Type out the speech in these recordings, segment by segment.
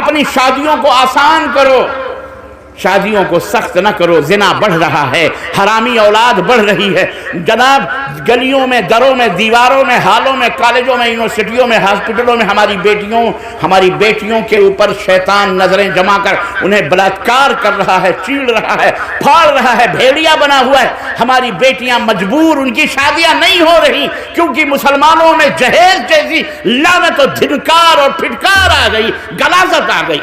اپنی شادیوں کو آسان کرو، شادیوں کو سخت نہ کرو۔ زنا بڑھ رہا ہے، حرامی اولاد بڑھ رہی ہے جناب۔ گلیوں میں، دروں میں، دیواروں میں، ہالوں میں، کالجوں میں، یونیورسٹیوں میں، ہاسپٹلوں میں ہماری بیٹیوں کے اوپر شیطان نظریں جما کر انہیں بلاತ್کار کر رہا ہے، چیڑ رہا ہے، پھاڑ رہا ہے، بھیڑیا بنا ہوا ہے۔ ہماری بیٹیاں مجبور، ان کی شادیاں نہیں ہو رہی کیونکہ مسلمانوں میں جہیز جیسی لعنت و دھنکار اور پھٹکار آ گئی، غلاظت آ گئی۔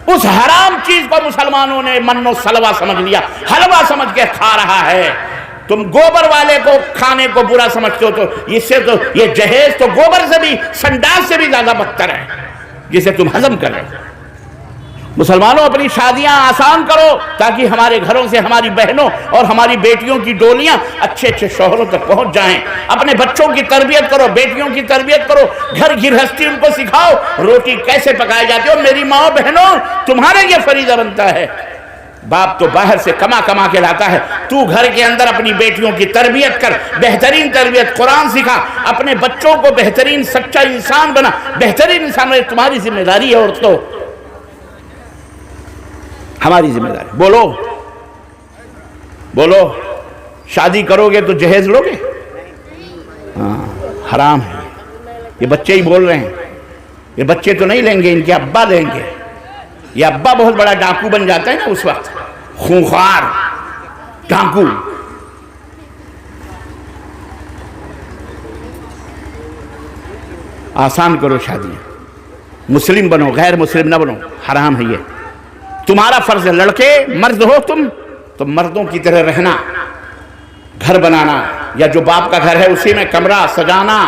اس حرام چیز کو مسلمانوں نے من و سلوہ سمجھ لیا، حلوہ سمجھ کے کھا رہا ہے۔ تم گوبر والے کو کھانے کو برا سمجھتے ہو تو اس سے تو یہ جہیز تو گوبر سے بھی، سنڈاس سے بھی زیادہ بدتر ہے جسے تم ہضم کر رہے ہو۔ مسلمانوں اپنی شادیاں آسان کرو تاکہ ہمارے گھروں سے ہماری بہنوں اور ہماری بیٹیوں کی ڈولیاں اچھے اچھے شوہروں تک پہنچ جائیں۔ اپنے بچوں کی تربیت کرو، بیٹیوں کی تربیت کرو، گھر گھرستی ان کو سکھاؤ، روٹی کیسے پکائی جاتی ہے۔ میری ماں بہنوں، تمہارے یہ فریضہ بنتا ہے۔ باپ تو باہر سے کما کے لاتا ہے، تو گھر کے اندر اپنی بیٹیوں کی تربیت کر، بہترین تربیت، قرآن سکھا، اپنے بچوں کو بہترین سچا انسان بنا، بہترین انسان بنا۔ تمہاری ذمہ داری ہے عورتوں، ہماری ذمہ داری۔ بولو، شادی کرو گے تو جہیز لو گے؟ ہاں، حرام ہے۔ یہ بچے ہی بول رہے ہیں، یہ بچے تو نہیں لیں گے، ان کے ابا لیں گے۔ یہ ابا بہت بڑا ڈاکو بن جاتا ہے نا اس وقت، خونخوار ڈاکو۔ آسان کرو شادیاں، مسلم بنو، غیر مسلم نہ بنو، حرام ہے یہ۔ تمہارا فرض ہے، لڑکے مرد ہو تم تو مردوں کی طرح رہنا، گھر بنانا، یا جو باپ کا گھر ہے اسی میں کمرہ سجانا،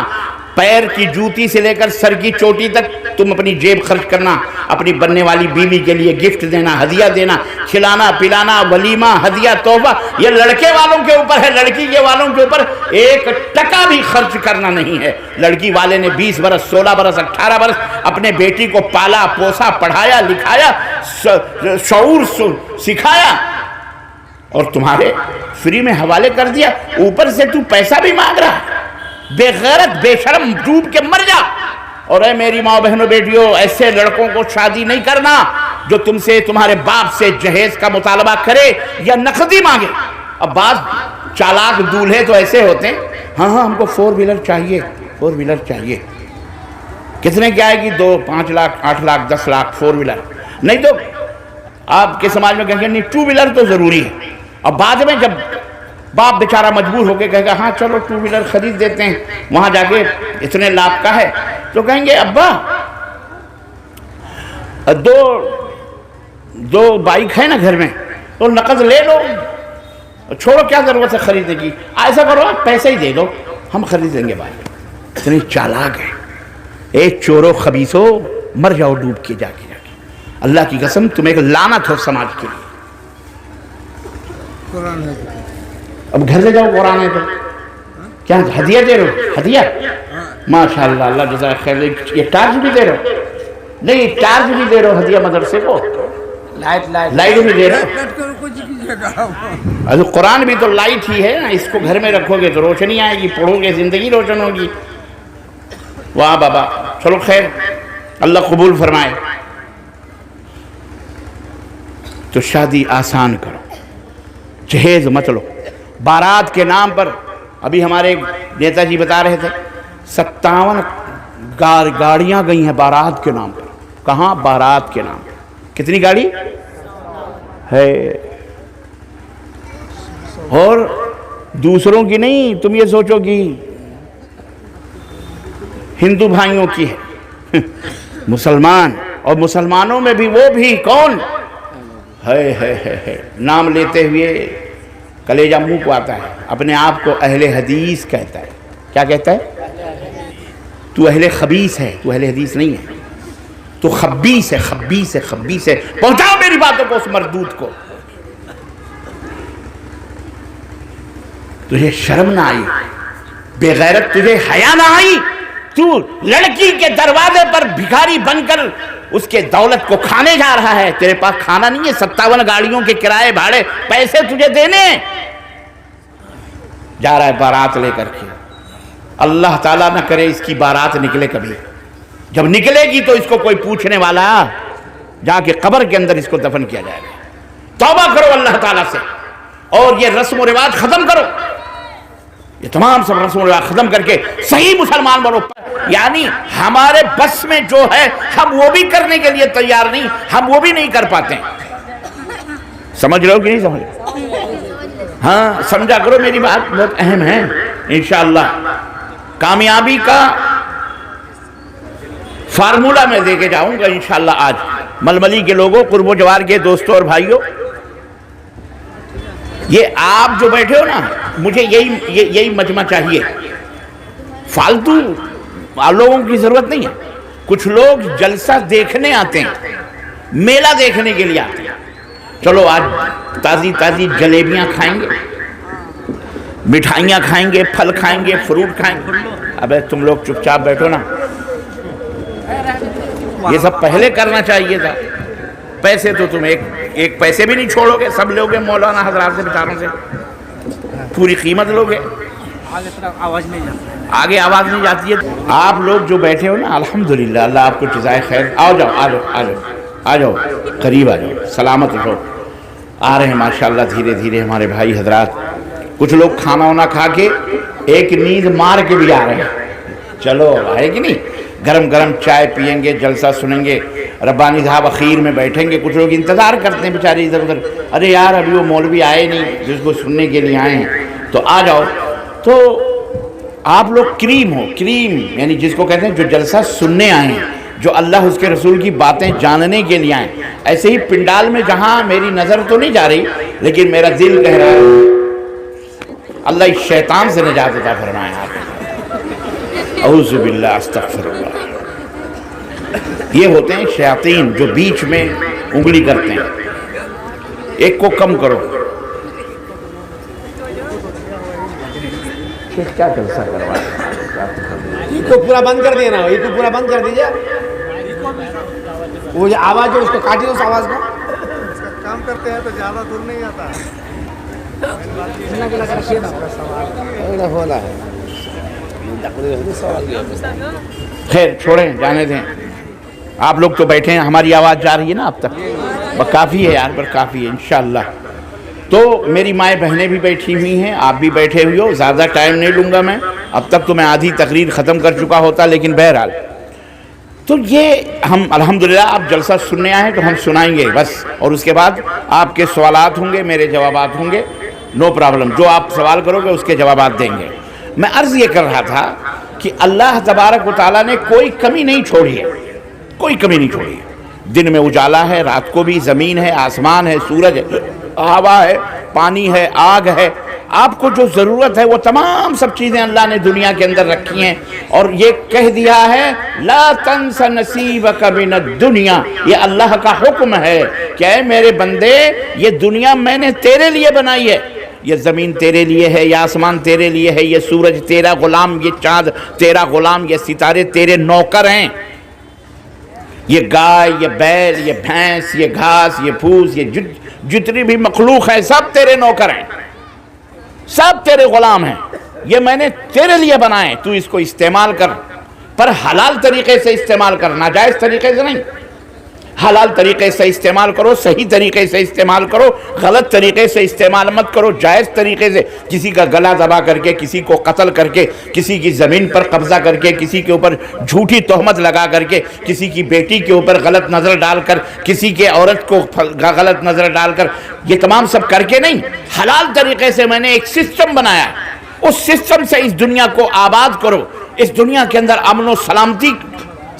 پیر کی جوتی سے لے کر سر کی چوٹی تک تم اپنی جیب خرچ کرنا، اپنی بننے والی بیوی کے لیے گفٹ دینا، ہدیہ دینا، کھلانا پلانا، ولیمہ، ہدیہ، تحفہ، یہ لڑکے والوں کے اوپر ہے۔ لڑکی کے والوں کے اوپر ایک ٹکا بھی خرچ کرنا نہیں ہے۔ لڑکی والے نے 20 برس، 16 برس، 18 برس اپنے بیٹی کو پالا پوسا، پڑھایا لکھایا، شعور سکھایا، اور تمہارے فری میں حوالے کر دیا، اوپر سے تو پیسہ بھی مانگ رہا ہے۔ بے غیرت، بے شرم، ڈوب کے مر جا۔ اور اے میری ماں بہنوں بیٹیوں، ایسے لڑکوں کو شادی نہیں کرنا جو تم سے، تمہارے باپ سے جہیز کا مطالبہ کرے یا نقدی مانگے۔ اب بعض چالاک دولہے تو ایسے ہوتے ہیں، ہاں ہم کو 4 ویلر چاہیے، 4 ویلر چاہیے۔ کتنے کی آئے گی؟ 2، 5 لاکھ، 8 لاکھ، 10 لاکھ 4 ویلر۔ نہیں تو آپ کے سماج میں کہیں گے نہیں 2 ویلر تو ضروری ہے۔ اور بعد میں جب باپ بیچارہ مجبور ہو کے کہے گا ہاں چلو 2 ویلر خرید دیتے ہیں، وہاں جا کے اتنے لاکھ کا ہے، تو کہیں گے ابا دو بائک ہے نا گھر میں، تو نقد لے لو، چھوڑو کیا ضرورت ہے خریدنے کی، ایسا کرو آپ پیسے ہی دے دو، ہم خرید لیں گے بائک۔ اتنے چالاک ہے۔ اے چورو خبیثو، مر جاؤ ڈوب کے جا کے۔ اللہ کی قسم تم ایک لعنت ہو سماج کے لیے۔ اب گھر سے جاؤ، قرآن ہے تو کیا ہدیہ دے رہے ہو؟ ہدیہ ماشاءاللہ، اللہ جزائے خیر۔ یہ ٹارچ بھی دے رہے ہو؟ نہیں، ٹارچ بھی دے رہے ہو ہدیہ مدرسے کو، لائٹ بھی دے رہے ہو۔ قرآن بھی تو لائٹ ہی ہے نا، اس کو گھر میں رکھو گے تو روشنی آئے گی، پڑھو گے زندگی روشن ہوگی۔ واہ بابا، چلو خیر، اللہ قبول فرمائے۔ تو شادی آسان کرو، جہیز مت لو۔ بارات کے نام پر ابھی ہمارے نیتا جی بتا رہے تھے 57 گاڑیاں گئی ہیں بارات کے نام پر۔ کہاں؟ بارات کے نام پر۔ کتنی گاڑی ہے؟ اور دوسروں کی نہیں، تم یہ سوچو کہ ہندو بھائیوں کی ہے، مسلمان، اور مسلمانوں میں بھی وہ بھی کون ہے نام لیتے ہوئے کلیجہ منہ کو آتا ہے، اپنے آپ کو اہل حدیث کہتا ہے۔ کیا کہتا ہے؟ تو اہل خبیث ہے، تو اہل حدیث نہیں ہے، تو خبیث ہے، خبیث ہے، خبیث ہے۔ پہنچاؤ میری باتوں کو اس مردود کو۔ تجھے شرم نہ آئی؟ بے غیرت، تجھے حیا نہ آئی؟ تو لڑکی کے دروازے پر بھکاری بن کر اس کے دولت کو کھانے جا رہا ہے۔ تیرے پاس کھانا نہیں ہے، 57 گاڑیوں کے کرائے بھاڑے پیسے تجھے دینے، جا رہا ہے بارات لے کر کے۔ اللہ تعالیٰ نہ کرے اس کی بارات نکلے کبھی، جب نکلے گی تو اس کو کوئی پوچھنے والا جا کے قبر کے اندر اس کو دفن کیا جائے گا. توبہ کرو اللہ تعالیٰ سے اور یہ رسم و رواج ختم کرو. یہ تمام سب رسم و رواج ختم کر کے صحیح مسلمان بنو. یعنی ہمارے بس میں جو ہے ہم وہ بھی کرنے کے لیے تیار نہیں, ہم وہ بھی نہیں کر پاتے ہیں. سمجھ رہے ہو کہ نہیں سمجھ رہے؟ ہاں سمجھا کرو, میری بات بہت اہم ہے. انشاءاللہ کامیابی کا فارمولہ میں دے کے جاؤں گا انشاءاللہ آج. ململی کے لوگوں, قرب و جوار کے دوستوں اور بھائیوں, یہ آپ جو بیٹھے ہو نا, مجھے یہی مجمع چاہیے. فالتو لوگوں کی ضرورت نہیں ہے. کچھ لوگ جلسہ دیکھنے آتے ہیں, میلہ دیکھنے کے لیے آتے ہیں. چلو آج تازی تازی جلیبیاں کھائیں گے, مٹھائیاں کھائیں گے, پھل کھائیں گے, فروٹ کھائیں گے. ابے تم لوگ چپ چاپ بیٹھو نا, یہ سب پہلے کرنا چاہیے تھا. پیسے تو تم ایک پیسے بھی نہیں چھوڑو گے, سب لوگے مولانا حضرات سے بیچاروں سے پوری قیمت لوگے, آگے آواز نہیں جاتی ہے. آپ لوگ جو بیٹھے ہو نا, الحمدللہ اللہ آپ کو جزائے خیر. آؤ جاؤ, آ جاؤ, آ جاؤ, آ جاؤ, قریب آ جاؤ, سلامت رہو. آ رہے ہیں ماشاءاللہ دھیرے دھیرے ہمارے بھائی حضرات. کچھ لوگ کھانا وانا کھا کے ایک نیند مار کے بھی آ رہے ہیں. چلو ہے کہ نہیں, گرم گرم چائے پئیں گے, جلسہ سنیں گے, ربانی صاحب اخیر میں بیٹھیں گے. کچھ لوگ انتظار کرتے ہیں بیچارے ادھر ادھر, ارے یار ابھی وہ مولوی آئے نہیں جس کو سننے کے لیے آئے ہیں, تو آ جاؤ. تو آپ لوگ کریم ہو, کریم یعنی جس کو کہتے ہیں جو جلسہ سننے آئے ہیں, جو اللہ اس کے رسول کی باتیں جاننے کے لیے آئے. ایسے ہی پنڈال میں جہاں میری نظر تو نہیں جا رہی لیکن میرا دل کہہ رہا ہے اللہ اس شیطان سے نجات عطا فرمائے. آپ اعوذ باللہ استغفر اللہ. یہ ہوتے ہیں شیاطین جو بیچ میں انگلی کرتے ہیں. ایک کو کم کرو. کیا جلسہ کروایا, یہ کو پورا بند کر دینا, یہ کو پورا بند کر دیجئے. وہ جو آواز ہے اس کو کاٹی, اس آواز کو. کام کرتے ہیں تو زیادہ دور نہیں آتا خیر چھوڑیں, جانے دیں. آپ لوگ تو بیٹھے ہیں, ہماری آواز جا رہی ہے نا اب تک, کافی ہے یار, پر کافی ہے انشاءاللہ. تو میری مائیں بہنیں بھی بیٹھی ہوئی ہیں, آپ بھی بیٹھے ہوئے ہو. زیادہ ٹائم نہیں لوں گا میں, اب تک تو میں آدھی تقریر ختم کر چکا ہوتا, لیکن بہرحال تو یہ ہم الحمدللہ آپ جلسہ سننے آئے ہیں تو ہم سنائیں گے بس, اور اس کے بعد آپ کے سوالات ہوں گے, میرے جوابات ہوں گے. نو پرابلم, جو آپ سوال کرو گے اس کے جوابات دیں گے. میں عرض یہ کر رہا تھا کہ اللہ تبارک و تعالیٰ نے کوئی کمی نہیں چھوڑی ہے, کوئی کمی نہیں چھوڑی ہے. دن میں اجالا ہے, رات کو بھی, زمین ہے, آسمان ہے, سورج ہے, ہوا ہے, پانی ہے, آگ ہے. آپ کو جو ضرورت ہے وہ تمام سب چیزیں اللہ نے دنیا کے اندر رکھی ہیں, اور یہ کہہ دیا ہے لا تنس نصیبک من الدنیا. یہ اللہ کا حکم ہے کہ اے میرے بندے, یہ دنیا میں نے تیرے لیے بنائی ہے. یہ زمین تیرے لیے ہے, یہ آسمان تیرے لیے ہے, یہ سورج تیرا غلام, یہ چاند تیرا غلام, یہ ستارے تیرے نوکر ہیں. یہ گائے, یہ بیل, یہ بھینس, یہ گھاس, یہ پھوس, یہ جتنی بھی مخلوق ہے سب تیرے نوکر ہیں, سب تیرے غلام ہیں. یہ میں نے تیرے لیے بنائے, تو اس کو استعمال کر, پر حلال طریقے سے استعمال کر, ناجائز طریقے سے نہیں. حلال طریقے سے استعمال کرو, صحیح طریقے سے استعمال کرو, غلط طریقے سے استعمال مت کرو. جائز طریقے سے, کسی کا گلا دبا کر کے, کسی کو قتل کر کے, کسی کی زمین پر قبضہ کر کے, کسی کے اوپر جھوٹی تہمت لگا کر کے, کسی کی بیٹی کے اوپر غلط نظر ڈال کر, کسی کے عورت کو غلط نظر ڈال کر, یہ تمام سب کر کے نہیں. حلال طریقے سے میں نے ایک سسٹم بنایا, اس سسٹم سے اس دنیا کو آباد کرو. اس دنیا کے اندر امن و سلامتی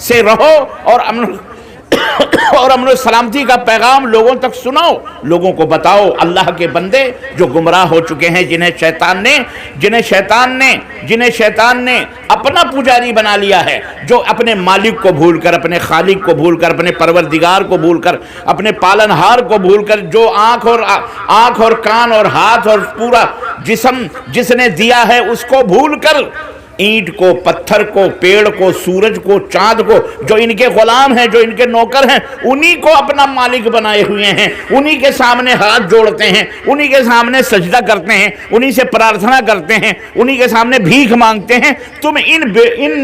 سے رہو, اور امن و سلامتی کا پیغام لوگوں تک سناؤ, لوگوں کو بتاؤ. اللہ کے بندے جو گمراہ ہو چکے ہیں, جنہیں شیطان نے اپنا پجاری بنا لیا ہے, جو اپنے مالک کو بھول کر, اپنے خالق کو بھول کر, اپنے پروردگار کو بھول کر, اپنے پالنہار کو بھول کر, جو آنکھ اور کان اور ہاتھ اور پورا جسم جس نے دیا ہے اس کو بھول کر اینٹ کو, پتھر کو, پیڑ کو, سورج کو, چاند کو, جو ان کے غلام ہیں, جو ان کے نوکر ہیں, انہی کو اپنا مالک بنائے ہوئے ہیں, انہی کے سامنے ہاتھ جوڑتے ہیں, انہی کے سامنے سجدہ کرتے ہیں, انہی سے پرارتھنا کرتے ہیں, انہی کے سامنے بھیک مانگتے ہیں. تم ان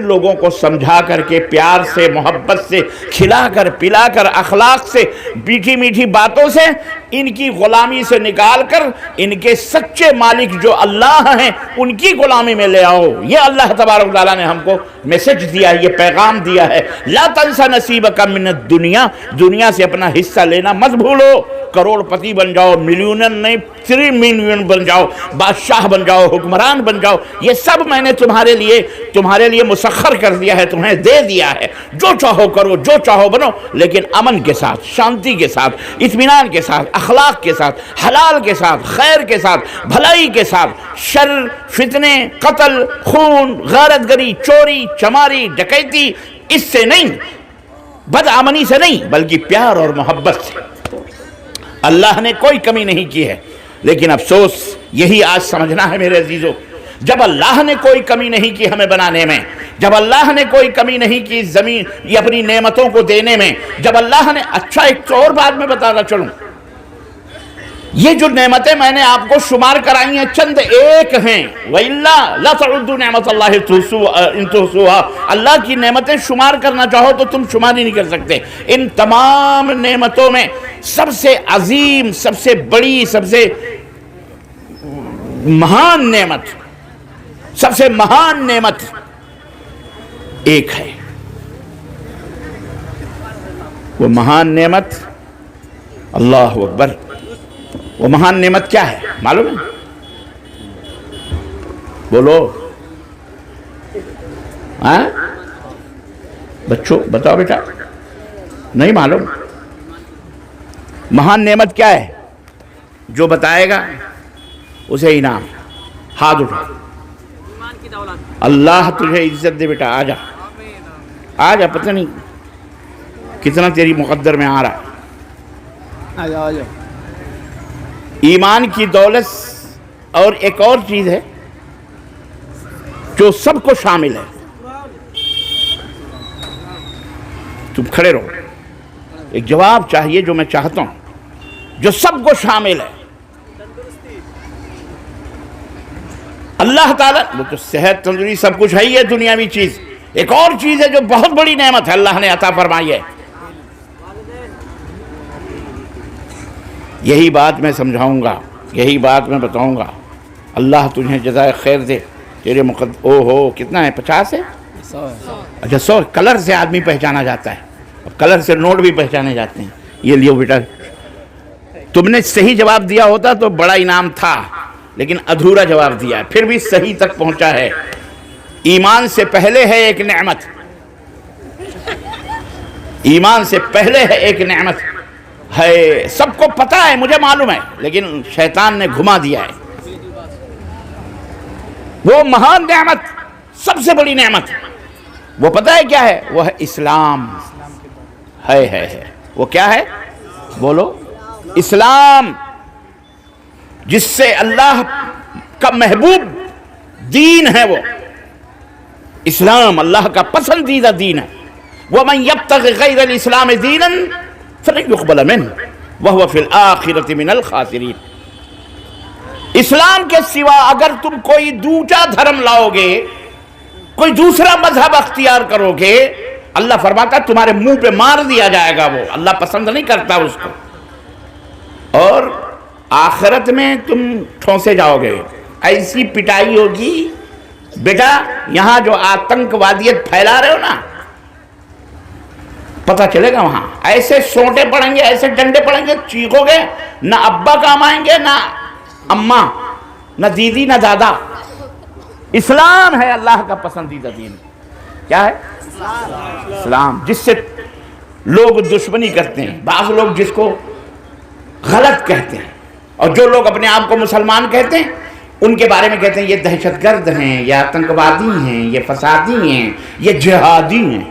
لوگوں کو سمجھا کر کے, پیار سے, محبت سے, کھلا کر پلا کر, اخلاق سے, میٹھی میٹھی باتوں سے, ان کی غلامی سے نکال کر ان کے سچے مالک جو اللہ ہیں ان کی غلامی میں لے آؤ. یہ اللہ تبارک و تعالیٰ نے ہم کو میسج دیا ہے, یہ پیغام دیا ہے. لا تنسا نصیبک من الدنیا, دنیا سے اپنا حصہ لینا مت بھولو. کروڑ پتی بن جاؤ, ملینر نہیں 3 ملین بن جاؤ, بادشاہ بن جاؤ, حکمران بن جاؤ, یہ سب میں نے تمہارے لیے مسخر کر دیا ہے, تمہیں دے دیا ہے. جو چاہو کرو, جو چاہو بنو, لیکن امن کے ساتھ, شانتی کے ساتھ, اطمینان کے ساتھ, اخلاق کے ساتھ, حلال کے ساتھ, خیر کے ساتھ, بھلائی کے ساتھ. شر, فتنے, قتل, خون, غارت گری, چوری, چماری, ڈکیتی, اس سے نہیں, بدعمنی سے نہیں, بلکہ پیار اور محبت سے. اللہ نے کوئی کمی نہیں کی ہے. لیکن افسوس یہی آج سمجھنا ہے میرے عزیزو, جب اللہ نے کوئی کمی نہیں کی ہمیں بنانے میں, جب اللہ نے کوئی کمی نہیں کی زمین یہ اپنی نعمتوں کو دینے میں, جب اللہ نے, اچھا ایک اور بات میں بتانا چلوں, یہ جو نعمتیں میں نے آپ کو شمار کرائی ہیں چند ایک ہیں. وَإِلَّا لَا تَعُدُّوا نِعْمَةَ اللَّهِ إِن تُحْصُوهَا, اللہ کی نعمتیں شمار کرنا چاہو تو تم شمار ہی نہیں کر سکتے. ان تمام نعمتوں میں سب سے عظیم, سب سے بڑی, سب سے مہان نعمت, سب سے مہان نعمت ایک ہے. وہ مہان نعمت, اللہ اکبر, وہ مہان نعمت کیا ہے معلوم ہے؟ بولو, ہاں بچوں بتاؤ بیٹا, نہیں معلوم؟ مہان نعمت کیا ہے؟ جو بتائے گا اسے انعام. ہاتھ اٹھا, اللہ تجھے عزت دے بیٹا, آجا آجا, پتہ نہیں کتنا تیری مقدر میں آ رہا ہے. آ جاؤ. ایمان کی دولت اور ایک اور چیز ہے جو سب کو شامل ہے. تم کھڑے رہو, ایک جواب چاہیے جو میں چاہتا ہوں, جو سب کو شامل ہے. اللہ تعالیٰ, وہ تو صحت, تندرستی سب کچھ ہے ہی ہے دنیاوی چیز. ایک اور چیز ہے جو بہت بڑی نعمت ہے اللہ نے عطا فرمائی ہے. یہی بات میں سمجھاؤں گا, یہی بات میں بتاؤں گا. اللہ تجھے جزائے خیر دے. تیرے او ہو کتنا ہے, 50 ہے, اچھا 100. کلر سے آدمی پہچانا جاتا ہے, اب کلر سے نوٹ بھی پہچانے جاتے ہیں. یہ لیو بیٹا, تم نے صحیح جواب دیا ہوتا تو بڑا انعام تھا, لیکن ادھورا جواب دیا ہے, پھر بھی صحیح تک پہنچا ہے. ایمان سے پہلے ہے ایک نعمت, ایمان سے پہلے ہے ایک نعمت ہے. سب کو پتہ ہے, مجھے معلوم ہے, لیکن شیطان نے گھما دیا ہے. وہ مہان نعمت, سب سے بڑی نعمت, وہ پتہ ہے کیا ہے؟ وہ ہے اسلام. ہے وہ کیا ہے؟ بولو, اسلام, جس سے اللہ کا محبوب دین ہے. وہ اسلام اللہ کا پسندیدہ دین ہے. وَمَنْ يَبْتَغِ غَيْرَ الْإِسْلَامِ دِينًا فَلَنْ يُقْبَلَ مِنْهُ وَهُوَ فِي الْآخِرَةِ مِنَ الْخَاسِرِينَ. اسلام کے سوا اگر تم کوئی دوسرا دھرم لاؤ گے, کوئی دوسرا مذہب اختیار کرو گے, اللہ فرماتا تمہارے منہ پہ مار دیا جائے گا. وہ اللہ پسند نہیں کرتا اس کو, اور آخرت میں تم ٹھونسے جاؤ گے. ایسی پٹائی ہوگی بیٹا, یہاں جو آتنکوادیت پھیلا رہے ہو نا, پتہ چلے گا وہاں ایسے سونٹے پڑیں گے, ایسے ڈنڈے پڑیں گے, چیخو گے, نہ ابا کام آئیں گے, نہ اماں, نہ دیدی, نہ دادا. اسلام ہے اللہ کا پسندیدہ دین. کیا ہے؟ اسلام, جس سے لوگ دشمنی کرتے ہیں. بعض لوگ جس کو غلط کہتے ہیں, اور جو لوگ اپنے آپ کو مسلمان کہتے ہیں ان کے بارے میں کہتے ہیں یہ دہشت گرد ہیں, یہ آتنکوادی ہیں, یہ فسادی ہیں, یہ جہادی ہیں.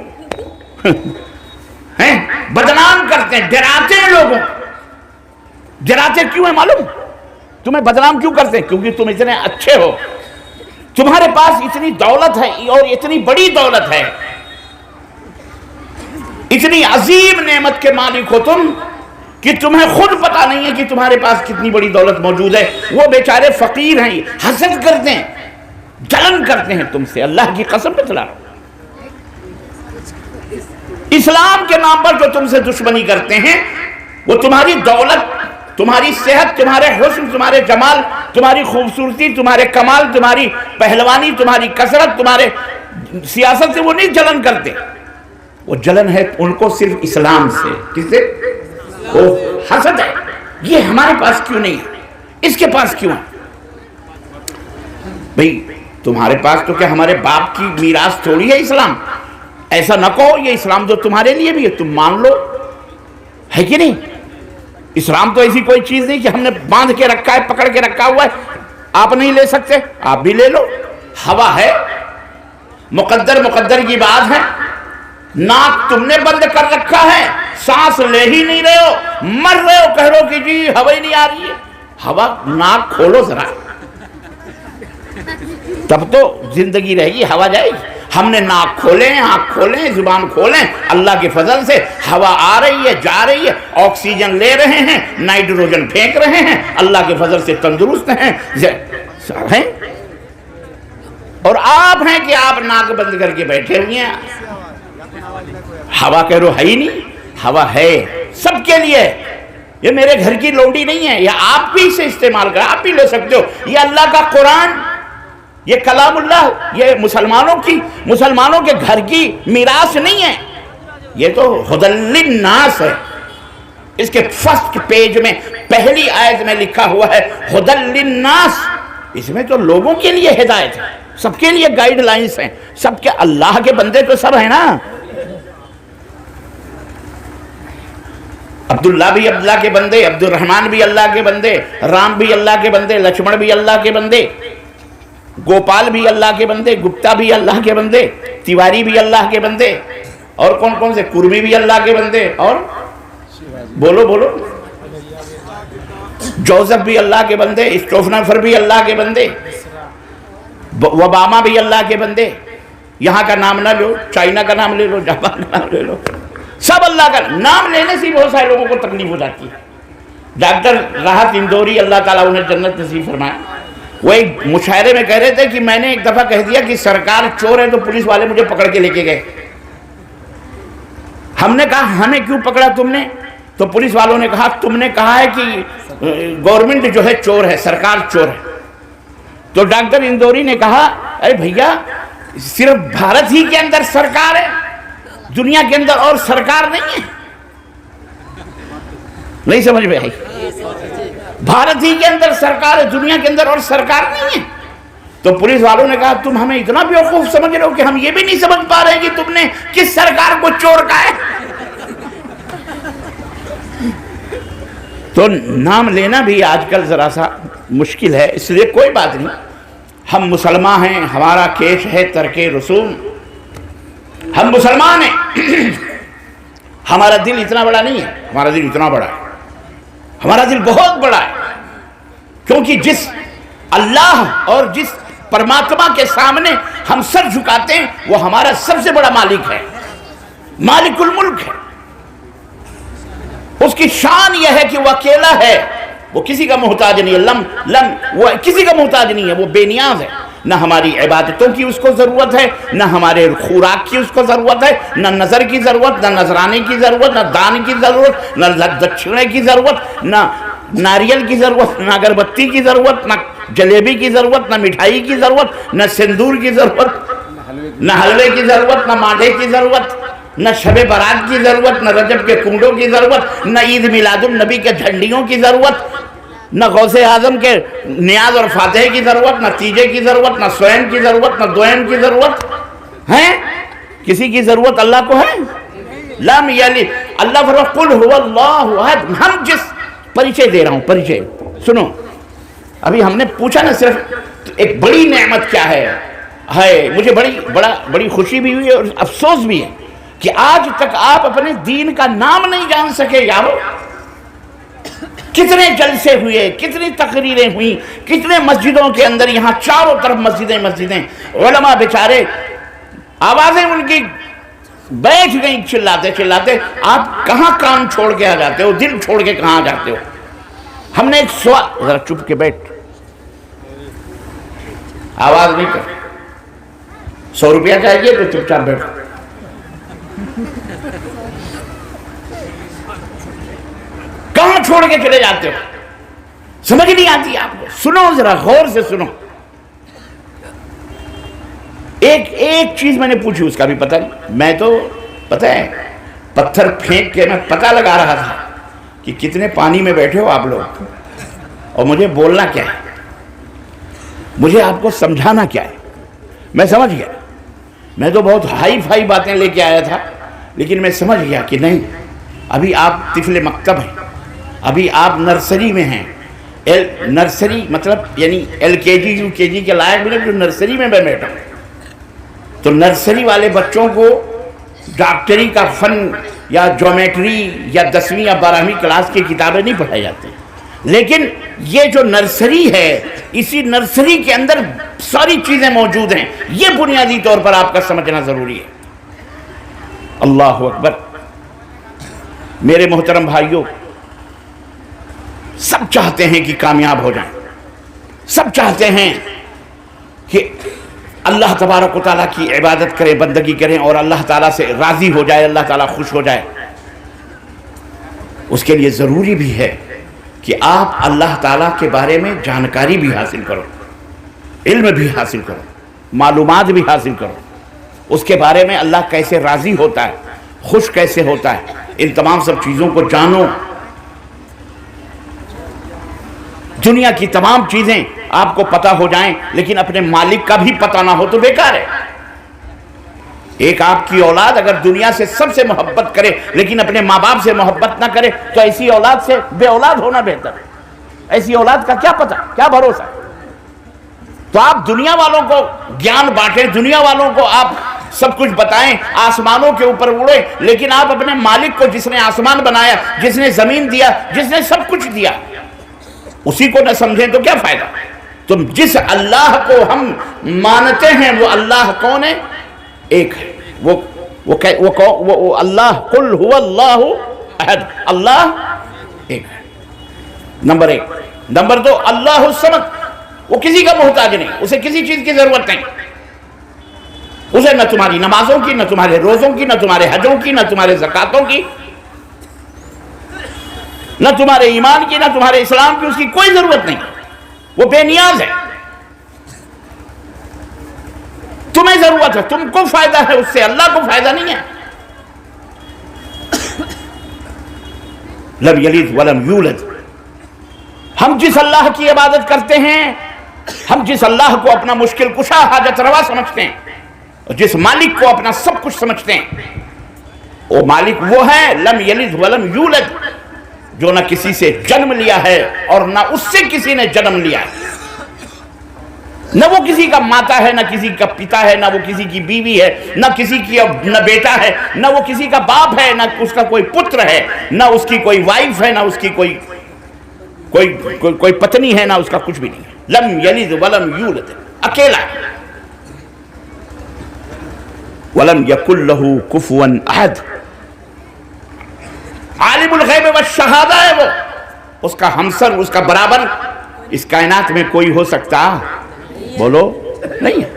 بدنام کرتے ہیں, ڈراتے ہیں لوگوں. ڈراتے کیوں ہیں معلوم؟ تمہیں بدنام کیوں کرتے ہیں؟ کیونکہ تم اتنے اچھے ہو. تمہارے پاس اتنی دولت ہے اور اتنی بڑی دولت ہے، اتنی عظیم نعمت کے مالک ہو تم کہ تمہیں خود پتا نہیں ہے کہ تمہارے پاس کتنی بڑی دولت موجود ہے۔ وہ بیچارے فقیر ہیں، حسد کرتے ہیں، جلن کرتے ہیں تم سے، اللہ کی قسم بتلا رہا ہوں۔ اسلام کے نام پر جو تم سے دشمنی کرتے ہیں وہ تمہاری دولت، تمہاری صحت، تمہارے حسن، تمہارے جمال، تمہاری خوبصورتی، تمہارے کمال، تمہاری پہلوانی، تمہاری کثرت، تمہارے سیاست سے وہ نہیں جلن کرتے، وہ جلن ہے ان کو صرف اسلام سے۔ کس سے؟ وہ حسد ہے، یہ ہمارے پاس کیوں نہیں ہے، اس کے پاس کیوں ہے؟ بھئی تمہارے پاس تو کیا ہمارے باپ کی میراث تھوڑی ہے اسلام؟ ایسا نہ کہو، یہ اسلام جو تمہارے لیے بھی ہے تم مان لو، ہے کہ نہیں؟ اسلام تو ایسی کوئی چیز نہیں کہ ہم نے باندھ کے رکھا ہے، پکڑ کے رکھا ہوا ہے، آپ نہیں لے سکتے، آپ بھی لے لو۔ ہوا ہے، مقدر کی بات ہے، ناک تم نے بند کر رکھا ہے، سانس لے ہی نہیں رہے ہو، مر رہے ہو، کہہ رہو کہ جی ہوا ہی نہیں آ رہی ہے۔ ہوا، ناک کھولو ذرا، تب تو زندگی رہے گی، ہوا جائے گی۔ ہم نے ناک کھولیں، آنکھ کھولیں، زبان کھولیں، اللہ کے فضل سے ہوا آ رہی ہے، جا رہی ہے، آکسیجن لے رہے ہیں، نائٹروجن پھینک رہے ہیں، اللہ کے فضل سے تندرست ہیں۔ اور آپ ہیں کہ آپ ناک بند کر کے بیٹھے ہوئے ہیں، ہوا کہہ رہو ہے ہی نہیں۔ ہوا ہے، سب کے لیے، یہ میرے گھر کی لونڈی نہیں ہے، یہ آپ بھی اسے استعمال کریں، آپ بھی لے سکتے ہو۔ یہ اللہ کا قرآن، یہ کلام اللہ، یہ مسلمانوں کے گھر کی میراث نہیں ہے، یہ تو ھدی للناس ہے۔ اس کے فرسٹ پیج میں پہلی آیت میں لکھا ہوا ہے ھدی للناس، اس میں تو لوگوں کے لیے ہدایت ہے، سب کے لیے گائیڈ لائنز ہیں، سب کے، اللہ کے بندے تو سب ہیں نا۔ عبداللہ بھی اللہ کے بندے، عبد الرحمن بھی اللہ کے بندے، رام بھی اللہ کے بندے، لکشمن بھی اللہ کے بندے، گوپال بھی اللہ کے بندے، گپتا بھی اللہ کے بندے، تیواری بھی اللہ کے بندے، اور کون کون سے، کرمی بھی اللہ کے بندے، اور بولو جوزف بھی اللہ کے بندے، اسٹوفنفر بھی اللہ کے بندے، وباما بھی اللہ کے بندے۔ یہاں کا نام نہ لو، چائنا کا نام لے لو، جاپان کا نام لے لو، سب اللہ کا نام لینے سے بہت سارے لوگوں کو تکلیف ہو جاتی ہے۔ ڈاکٹر راحت اندوری، اللہ تعالیٰ انہیں جنت نصیب فرمائے، وہ ایک مشاعرے میں کہہ رہے تھے کہ میں نے ایک دفعہ کہہ دیا کہ سرکار چور ہے تو پولیس والے مجھے پکڑ کے لے کے گئے۔ ہم نے کہا ہمیں کیوں پکڑا تم نے؟ تو پولیس والوں نے کہا تم نے کہا ہے کہ گورنمنٹ جو ہے چور ہے، سرکار چور ہے۔ تو ڈاکٹر اندوری نے کہا ارے بھیا، صرف بھارت ہی کے اندر سرکار ہے، دنیا کے اندر اور سرکار نہیں ہے؟ نہیں سمجھ میں آئی؟ بھارت ہی کے اندر سرکار ہے، دنیا کے اندر اور سرکار نہیں ہے۔ تو پولیس والوں نے کہا تم ہمیں اتنا بیوقوف سمجھ رہے ہو کہ ہم یہ بھی نہیں سمجھ پا رہے ہیں کہ تم نے کس سرکار کو چور کہا ہے۔ تو نام لینا بھی آج کل ذرا سا مشکل ہے، اس لیے کوئی بات نہیں، ہم مسلمان ہیں، ہمارا کیش ہے ترک رسوم، ہم مسلمان ہیں۔ ہمارا دل اتنا بڑا نہیں ہے، ہمارا دل اتنا بڑا ہے، ہمارا دل بہت بڑا ہے، کیونکہ جس اللہ اور جس پرماتما کے سامنے ہم سر جھکاتے ہیں وہ ہمارا سب سے بڑا مالک ہے، مالک الملک ہے۔ اس کی شان یہ ہے کہ وہ اکیلا ہے، وہ کسی کا محتاج نہیں ہے، وہ کسی کا محتاج نہیں ہے، وہ بے نیاز ہے۔ نہ ہماری عبادتوں کی اس کو ضرورت ہے، نہ ہمارے خوراک کی اس کو ضرورت ہے، نہ نظر کی ضرورت، نہ نذرانے کی ضرورت، نہ دان کی ضرورت، نہ دچھڑے کی ضرورت، نہ ناریل کی ضرورت، نہ اگربتی کی ضرورت، نہ جلیبی کی ضرورت، نہ مٹھائی کی ضرورت، نہ سندور کی ضرورت، نہ حلوے کی ضرورت، نہ مانڈے کی ضرورت، نہ شب برات کی ضرورت، نہ رجب کے کنڈوں کی ضرورت، نہ عید میلاد النبی کے جھنڈیوں کی ضرورت، نہ غوث اعظم کے نیاز اور فاتح کی ضرورت، نہ تیجے کی ضرورت، نہ سوئم کی ضرورت، نہ دوئم کی ضرورت ہے۔ کسی کی ضرورت اللہ کو ہے؟ لم یلد، اللہ فرماتا ہے قل هو اللہ احد۔ ہم جس پریچے دے رہا ہوں، پریچے سنو، ابھی ہم نے پوچھا نا صرف ایک بڑی نعمت کیا ہے، مجھے بڑی خوشی بھی ہوئی اور افسوس بھی ہے کہ آج تک آپ اپنے دین کا نام نہیں جان سکے یارو۔ کتنے جلسے ہوئے، کتنی تقریریں ہوئی، کتنے مسجدوں کے اندر، یہاں چاروں طرف مسجدیں، علماء بیچارے آوازیں ان کی بیٹھ گئیں چلاتے، آپ کہاں کام چھوڑ کے آ جاتے ہو، دل چھوڑ کے کہاں آ جاتے ہو؟ ہم نے ایک سوال، ذرا چپ کے بیٹھ، آواز نہیں کر، 100 روپیہ چاہیے تو چپ چاپ بیٹھو۔ کہاں چھوڑ کے چلے جاتے ہو؟ سمجھ نہیں آتی آپ کو؟ سنو ذرا غور سے سنو۔ ایک چیز میں نے پوچھی، اس کا بھی پتہ نہیں، میں تو پتہ ہے پتھر پھینک کے میں پتہ لگا رہا تھا کہ کتنے پانی میں بیٹھے ہو آپ لوگ، اور مجھے بولنا کیا ہے، مجھے آپ کو سمجھانا کیا ہے۔ میں سمجھ گیا، میں تو بہت ہائی فائی باتیں لے کے آیا تھا، لیکن میں سمجھ گیا کہ نہیں، ابھی آپ طفل مکتب ہیں، ابھی آپ نرسری میں ہیں۔ نرسری مطلب یعنی LKG UKG کے لائق بھی نہیں، جو نرسری میں بیٹھا ہوں۔ تو نرسری والے بچوں کو ڈاکٹری کا فن یا جیومیٹری یا 10ویں یا 12ویں کلاس کی کتابیں نہیں پڑھائی جاتی، لیکن یہ جو نرسری ہے، اسی نرسری کے اندر ساری چیزیں موجود ہیں، یہ بنیادی طور پر آپ کا سمجھنا ضروری ہے۔ اللہ اکبر۔ میرے محترم بھائیوں، سب چاہتے ہیں کہ کامیاب ہو جائیں، سب چاہتے ہیں کہ اللہ تبارک و تعالیٰ کی عبادت کریں، بندگی کریں، اور اللہ تعالیٰ سے راضی ہو جائے، اللہ تعالیٰ خوش ہو جائے۔ اس کے لیے ضروری بھی ہے کہ آپ اللہ تعالیٰ کے بارے میں جانکاری بھی حاصل کرو، علم بھی حاصل کرو، معلومات بھی حاصل کرو، اس کے بارے میں اللہ کیسے راضی ہوتا ہے، خوش کیسے ہوتا ہے، ان تمام سب چیزوں کو جانو۔ دنیا کی تمام چیزیں آپ کو پتہ ہو جائیں لیکن اپنے مالک کا بھی پتہ نہ ہو تو بیکار ہے۔ ایک آپ کی اولاد اگر دنیا سے سب سے محبت کرے لیکن اپنے ماں باپ سے محبت نہ کرے تو ایسی اولاد سے بے اولاد ہونا بہتر ہے۔ ایسی اولاد کا کیا پتہ، کیا بھروسہ۔ تو آپ دنیا والوں کو گیان بانٹیں، دنیا والوں کو آپ سب کچھ بتائیں، آسمانوں کے اوپر اڑے، لیکن آپ اپنے مالک کو، جس نے آسمان بنایا، جس نے زمین دیا، جس نے سب کچھ دیا، اسی کو نہ سمجھیں تو کیا فائدہ۔ تم جس اللہ کو ہم مانتے ہیں وہ اللہ کون ہے؟ ایک ہے۔ وہ اللہ، قل هو اللہ احد، اللہ ایک ہے، نمبر 1۔ نمبر 2، اللہ الصمد، وہ کسی کا محتاج نہیں، اسے کسی چیز کی ضرورت نہیں، اسے نہ تمہاری نمازوں کی، نہ تمہارے روزوں کی، نہ تمہارے حجوں کی، نہ تمہارے زکاتوں کی، نہ تمہارے ایمان کی، نہ تمہارے اسلام کی، اس کی کوئی ضرورت نہیں، وہ بے نیاز ہے۔ تمہیں ضرورت ہے، تم کو فائدہ ہے اس سے، اللہ کو فائدہ نہیں ہے۔ لم یلد ولم یولد۔ ہم جس اللہ کی عبادت کرتے ہیں، ہم جس اللہ کو اپنا مشکل کشا، حاجت روا سمجھتے ہیں، اور جس مالک کو اپنا سب کچھ سمجھتے ہیں، وہ مالک وہ ہے لم یلد ولم یولد، جو نہ کسی سے جنم لیا ہے اور نہ اس سے کسی نے جنم لیا ہے، نہ وہ کسی کا ماتا ہے، نہ کسی کا پتا ہے، نہ وہ کسی کی بیوی ہے، نہ کسی کی نہ بیٹا ہے، نہ وہ کسی کا باپ ہے، نہ اس کا کوئی پتر ہے، نہ اس کی کوئی وائف ہے، نہ اس کی کوئی پتنی ہے، نہ اس کا کچھ بھی نہیں ہے۔ لم یلد ولم یولد، اکیلا ہے۔ ولم یکن لہ کفوا احد، عالم الغیب والشہادہ ہے وہ، اس کا ہمسر، اس کا برابر اس کائنات میں کوئی ہو سکتا؟ بولو نہیں ہے،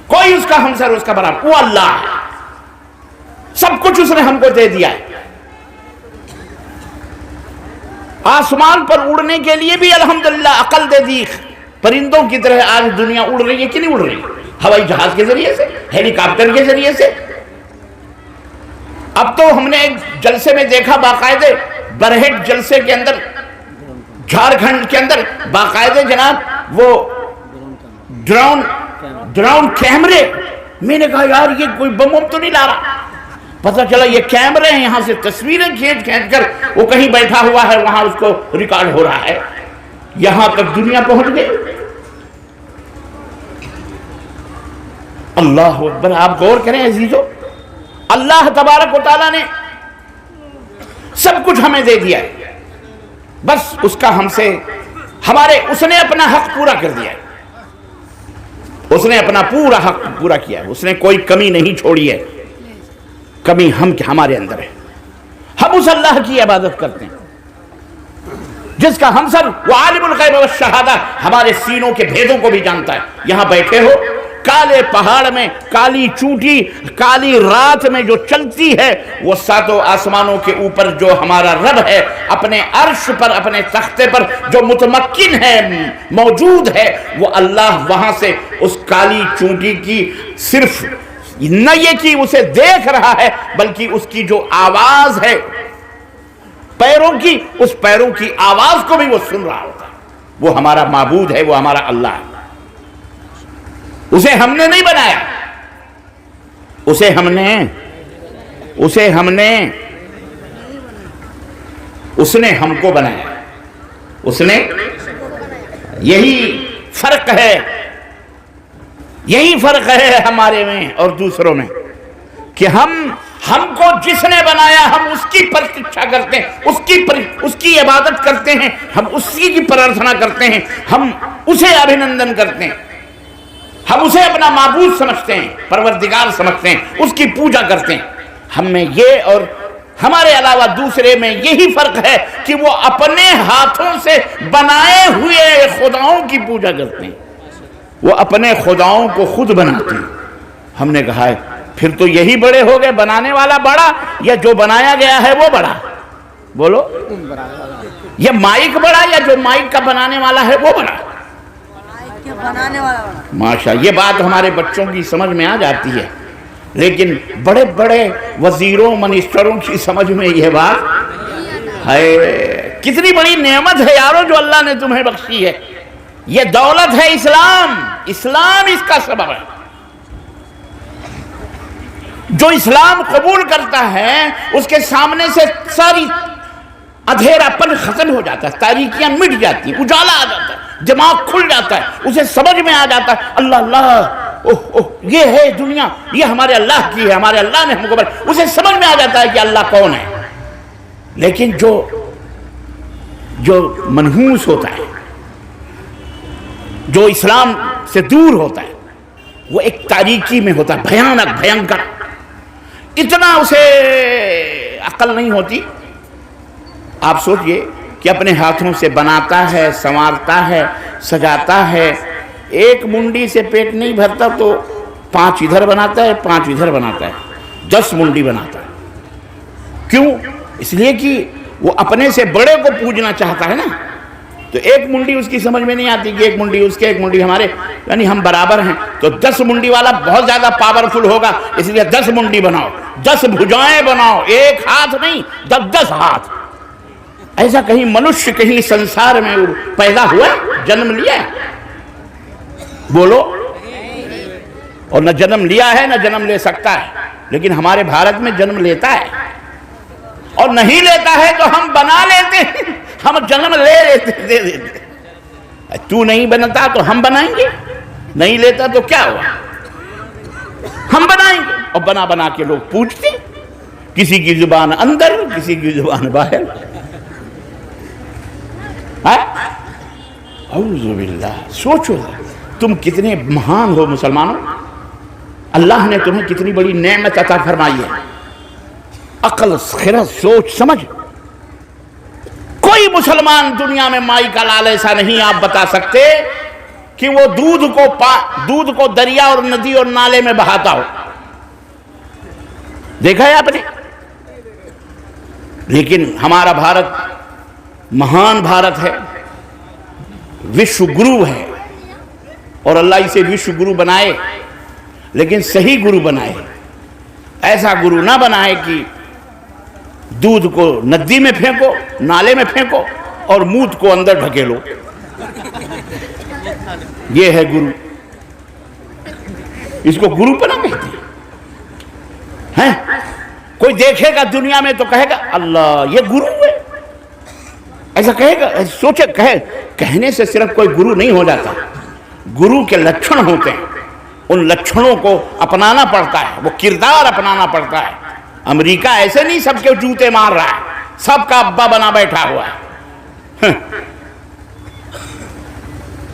کوئی اس کا ہمسر، اس کا برابر، وہ اللہ ہے۔ سب کچھ اس نے ہم کو دے دیا ہے۔ آسمان پر اڑنے کے لیے بھی الحمدللہ عقل دے دی، پرندوں کی طرح آج دنیا اڑ رہی ہے کہ نہیں اڑ رہی؟ ہوائی جہاز کے ذریعے سے، ہیلی کاپٹر کے ذریعے سے۔ اب تو ہم نے ایک جلسے میں دیکھا، باقاعدے برہٹ جلسے کے اندر، جھارکھنڈ کے اندر باقاعدے جناب وہ ڈرون کیمرے۔ میں نے کہا یار یہ کوئی بم تو نہیں لا رہا، پتہ چلا یہ کیمرے ہیں، یہاں سے تصویریں کھینچ کر وہ کہیں بیٹھا ہوا ہے، وہاں اس کو ریکارڈ ہو رہا ہے۔ یہاں تک دنیا پہنچ گئی۔ اللہ اکبر۔ آپ غور کریں عزیزو، اللہ تبارک و تعالیٰ نے سب کچھ ہمیں دے دیا ہے، بس اس کا ہم سے اس نے اپنا حق پورا کر دیا ہے، اس نے اپنا پورا حق پورا کیا ہے، اس نے کوئی کمی نہیں چھوڑی ہے۔ کمی ہمارے اندر ہے، ہم اس اللہ کی عبادت کرتے ہیں جس کا ہم سب، وہ عالم الغیب والشہادہ، ہمارے سینوں کے بھیدوں کو بھی جانتا ہے۔ یہاں بیٹھے ہو، کالے پہاڑ میں کالی چونٹی کالی رات میں جو چلتی ہے، وہ ساتوں آسمانوں کے اوپر جو ہمارا رب ہے، اپنے عرش پر اپنے تختے پر جو متمکن ہے، موجود ہے، وہ اللہ وہاں سے اس کالی چونٹی کی صرف نہ یہ کہ اسے دیکھ رہا ہے، بلکہ اس کی جو آواز ہے پیروں کی، اس پیروں کی آواز کو بھی وہ سن رہا ہوتا ہے۔ وہ ہمارا معبود ہے، وہ ہمارا اللہ ہے۔ اسے ہم نے نہیں بنایا، اسے ہم نے اس نے ہم کو بنایا، اس نے۔ یہی فرق ہے ہمارے میں اور دوسروں میں کہ ہم کو جس نے بنایا ہم اس کی پرتیچھا کرتے ہیں، اس کی عبادت کرتے ہیں، ہم اسی کی پرارتھنا کرتے ہیں، ہم اسے ابھینندن کرتے ہیں، ہم اسے اپنا معبود سمجھتے ہیں، پروردگار سمجھتے ہیں، اس کی پوجا کرتے ہیں۔ ہم میں یہ اور ہمارے علاوہ دوسرے میں یہی فرق ہے کہ وہ اپنے ہاتھوں سے بنائے ہوئے خداؤں کی پوجا کرتے ہیں، وہ اپنے خداؤں کو خود بناتے ہیں۔ ہم نے کہا ہے پھر تو یہی بڑے ہو گئے، بنانے والا بڑا یا جو بنایا گیا ہے وہ بڑا؟ بولو، یہ مائک بڑا یا جو مائک کا بنانے والا ہے وہ بڑا؟ ماشاء، یہ بات ہمارے بچوں کی سمجھ میں آ جاتی ہے، لیکن بڑے بڑے وزیروں منسٹروں کی سمجھ میں یہ بات ہے۔ کتنی بڑی نعمت ہے یارو جو اللہ نے تمہیں بخشی ہے، یہ دولت ہے اسلام اس کا سبب ہے۔ جو اسلام قبول کرتا ہے اس کے سامنے سے ساری اندھیرا پن ختم ہو جاتا ہے، تاریکیاں مٹ جاتی ہیں، اجالا آ جاتا ہے، دماغ کھل جاتا ہے، اسے سمجھ میں آ جاتا ہے اللہ یہ ہے دنیا، یہ ہمارے اللہ کی ہے، ہمارے اللہ نے ہم کو اسے سمجھ میں آ جاتا ہے کہ اللہ کون ہے۔ لیکن جو منحوس ہوتا ہے، جو اسلام سے دور ہوتا ہے، وہ ایک تاریکی میں ہوتا ہے، بھیانکر، اتنا اسے عقل نہیں ہوتی۔ آپ سوچئے کہ اپنے ہاتھوں سے بناتا ہے، سنوارتا ہے، سجاتا ہے، ایک منڈی سے پیٹ نہیں بھرتا تو 5 ادھر بناتا ہے، 5 ادھر بناتا ہے، 10 منڈی بناتا ہے۔ کیوں؟ اس لیے کہ وہ اپنے سے بڑے کو پوجنا چاہتا ہے نا، تو ایک منڈی اس کی سمجھ میں نہیں آتی کہ ایک منڈی اس کے، ایک منڈی ہمارے، یعنی ہم برابر ہیں، تو 10 منڈی والا بہت زیادہ پاورفل ہوگا، اس لیے 10 منڈی بناؤ، 10 بھجائیں بناؤ، ایک ہاتھ نہیں 10 ہاتھ۔ ایسا کہیں منشیہ کہیں سنسار میں پیدا ہوا ہے، جنم لیا ہے؟ بولو، اور نہ جنم لیا ہے نہ جنم لے سکتا ہے، لیکن ہمارے بھارت میں جنم لیتا ہے، اور نہیں لیتا ہے تو ہم بنا لیتے ہیں، ہم جنم لے لیتے دے دیتے۔ تو نہیں بنتا تو ہم بنائیں گے، نہیں لیتا تو کیا ہوا، ہم بنائیں گے، اور بنا کے لوگ پوچھتے، کسی کی زبان اندر کسی کی زبان باہر۔ اعوذ باللہ، سوچو تم کتنے مہان ہو مسلمانوں، اللہ نے تمہیں کتنی بڑی نعمت عطا فرمائی ہے، عقل، خرد، سوچ، سمجھ۔ کوئی مسلمان دنیا میں مائی کا لال ایسا نہیں آپ بتا سکتے کہ وہ دودھ کو دریا اور ندی اور نالے میں بہاتا ہو، دیکھا ہے آپ نے؟ لیکن ہمارا بھارت مہان بھارت ہے، وشو گرو ہے، اور اللہ اسے وشو گرو بنائے، لیکن صحیح گرو بنائے، ایسا گرو نہ بنائے کہ دودھ کو ندی میں پھینکو، نالے میں پھینکو، اور موت کو اندر ڈھکیلو۔ یہ ہے گرو، اس کو گرو پنا کہتے ہیں۔ کوئی دیکھے گا دنیا میں تو کہے گا اللہ یہ گرو ہے، ایسا کہے گا، سوچے، کہنے سے صرف کوئی گرو نہیں ہو جاتا، گرو کے لچھن ہوتے ہیں، ان لچھنوں کو اپنانا پڑتا ہے، وہ کردار اپنانا پڑتا ہے۔ امریکہ ایسے نہیں سب کے جوتے مار رہا ہے، سب کا ابا بنا بیٹھا ہوا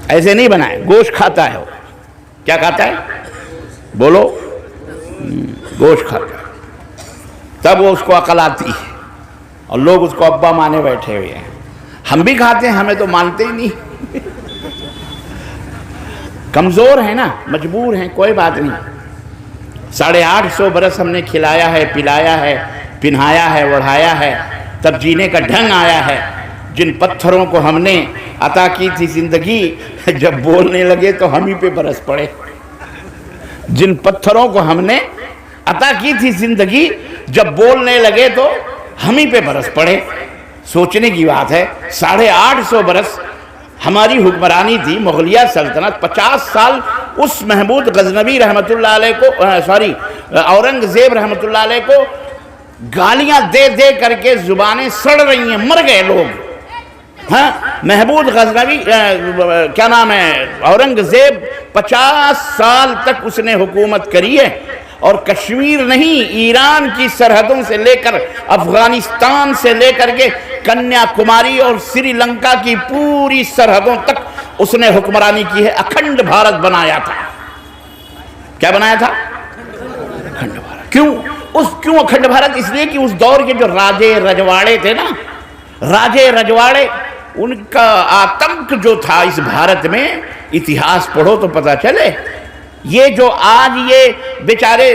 ایسے نہیں بنائے. گوشت کھاتا ہے وہ. کیا کھاتا ہے بولو؟ گوشت کھاتا ہے. تب وہ اس کو عقل آتی ہے اور لوگ اس کو ابا مانے بیٹھے ہوئے ہیں. ہم بھی کھاتے ہیں, ہمیں تو مانتے ہی نہیں. کمزور ہیں نا, مجبور ہیں, کوئی بات نہیں. 850 برس ہم نے کھلایا ہے, پلایا ہے, پہنایا ہے, اوڑھایا ہے, تب جینے کا ڈھنگ آیا ہے. جن پتھروں کو ہم نے عطا کی تھی زندگی, جب بولنے لگے تو ہم ہی پہ برس پڑے. جن پتھروں کو ہم نے عطا کی تھی زندگی, جب بولنے لگے تو ہم ہی پہ برس پڑے. سوچنے کی بات ہے, 850 برس ہماری حکمرانی تھی, مغلیہ سلطنت. 50 سال اس محمود غزنوی رحمت اللہ علیہ کو, اورنگزیب رحمت اللہ علیہ کو گالیاں دے دے کر کے زبانیں سڑ رہی ہیں, مر گئے لوگ. ہاں, محمود غزنوی کیا نام ہے, اورنگزیب 50 سال تک اس نے حکومت کری ہے, اور کشمیر نہیں, ایران کی سرحدوں سے لے کر افغانستان سے لے کر کے کنیا کماری اور سری لنکا کی پوری سرحدوں تک اس نے حکمرانی کی ہے. اکھنڈ بھارت بنایا تھا. کیا بنایا تھا؟ اکھنڈ بھارت. کیوں اکھنڈ بھارت؟ اس لیے کہ اس دور کے جو راجے رجواڑے تھے نا, راجے رجواڑے, ان کا آتنک جو تھا اس بھارت میں, اتہاس پڑھو تو پتہ چلے. یہ جو آج یہ بیچارے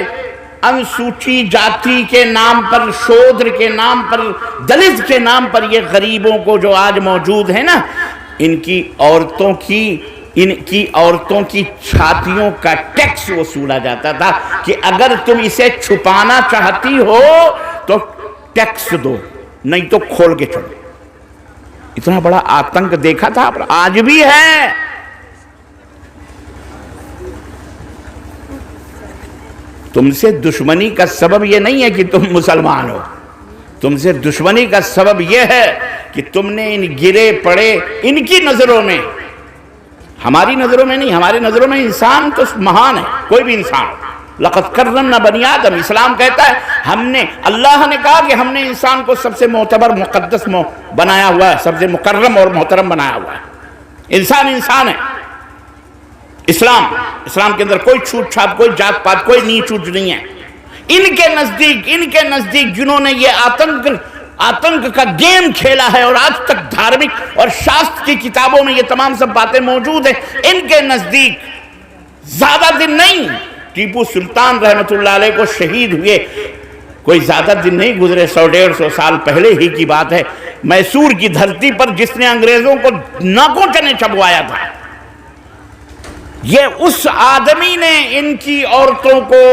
انسوچی جاتی کے نام پر, شودر کے نام پر, دلت کے نام پر یہ غریبوں کو جو آج موجود ہیں نا, ان کی عورتوں کی چھاتیوں کا ٹیکس وصولا جاتا تھا کہ اگر تم اسے چھپانا چاہتی ہو تو ٹیکس دو, نہیں تو کھول کے چھوڑو. اتنا بڑا آتنک دیکھا تھا, آج بھی ہے. تم سے دشمنی کا سبب یہ نہیں ہے کہ تم مسلمان ہو, تم سے دشمنی کا سبب یہ ہے کہ تم نے ان گرے پڑے, ان کی نظروں میں, ہماری نظروں میں نہیں, ہماری نظروں میں انسان تو مہان ہے, کوئی بھی انسان. لقد کرمنا بنی آدم, اسلام کہتا ہے ہم نے, اللہ نے کہا کہ ہم نے انسان کو سب سے معتبر مقدس بنایا ہوا ہے, سب سے مکرم اور محترم بنایا ہوا ہے. انسان ہے. اسلام کے اندر کوئی چھوٹ چھاپ, کوئی جات پات, کوئی نیچ اونچ نہیں ہے. ان کے نزدیک جنہوں نے یہ آتنک کا گیم کھیلا ہے, اور آج تک دھارمک اور شاستر کی کتابوں میں یہ تمام سب باتیں موجود ہیں, ان کے نزدیک زیادہ دن نہیں. ٹیپو سلطان رحمت اللہ علیہ کو شہید ہوئے کوئی زیادہ دن نہیں گزرے, 100-150 سال پہلے ہی کی بات ہے. میسور کی دھرتی پر جس نے انگریزوں کو ناکوں چنے چبوایا تھا, یہ اس آدمی نے ان کی عورتوں کو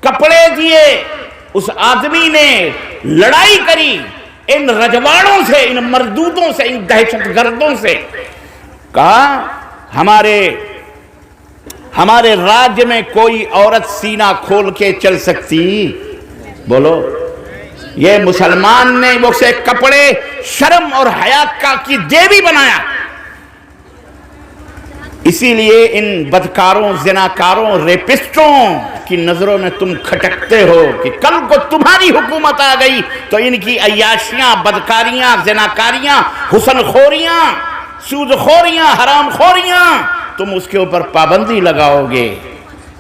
کپڑے دیے, اس آدمی نے لڑائی کری ان رجواڑوں سے, ان مردودوں سے, ان دہشت گردوں سے. کہا ہمارے راج میں کوئی عورت سینہ کھول کے چل سکتی؟ بولو. یہ مسلمان نے وہ سے کپڑے شرم اور حیات کا کی دیوی بنایا. اسی لیے ان بدکاروں, زناکاروں, ریپسٹوں کی نظروں میں تم کھٹکتے ہو کہ کل کو تمہاری حکومت آ گئی تو ان کی عیاشیاں, بدکاریاں, زناکاریاں, حسن خوریاں, سود خوریاں, حرام خوریاں, تم اس کے اوپر پابندی لگاؤ گے.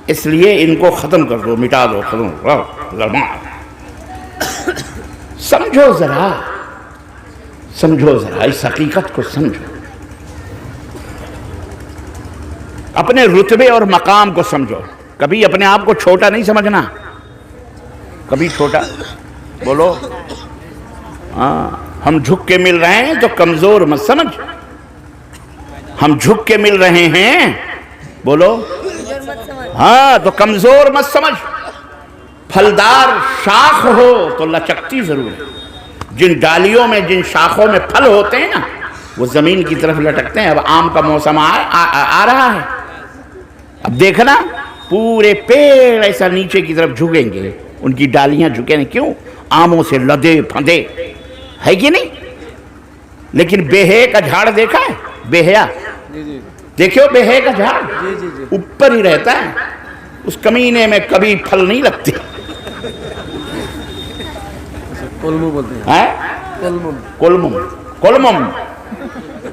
اس لیے ان کو ختم کر دو, مٹا دو, ختم کرو. سمجھو ذرا اس حقیقت کو سمجھو. اپنے رتبے اور مقام کو سمجھو. کبھی اپنے آپ کو چھوٹا نہیں سمجھنا, کبھی چھوٹا. بولو. ہاں, ہم جھک کے مل رہے ہیں تو کمزور مت سمجھ. ہم جھک کے مل رہے ہیں, بولو, ہاں, تو کمزور مت سمجھ. پھلدار شاخ ہو تو لچکتی ضرور ہے. جن ڈالیوں میں, جن شاخوں میں پھل ہوتے ہیں نا, وہ زمین کی طرف لٹکتے ہیں. اب آم کا موسم آ رہا ہے, اب دیکھنا پورے پیڑ ایسا نیچے کی طرف جھکیں گے, ان کی ڈالیاں جھکیں. کیوں؟ آموں سے لدے پھندے ہے کہ نہیں. لیکن بیہے کا جھاڑ دیکھا ہے؟ بیہیا دیکھو, بیہے کا جھاڑ اوپر ہی رہتا ہے, اس کمینے میں کبھی پھل نہیں لگتے. کلمم بولتے ہیں, کلمم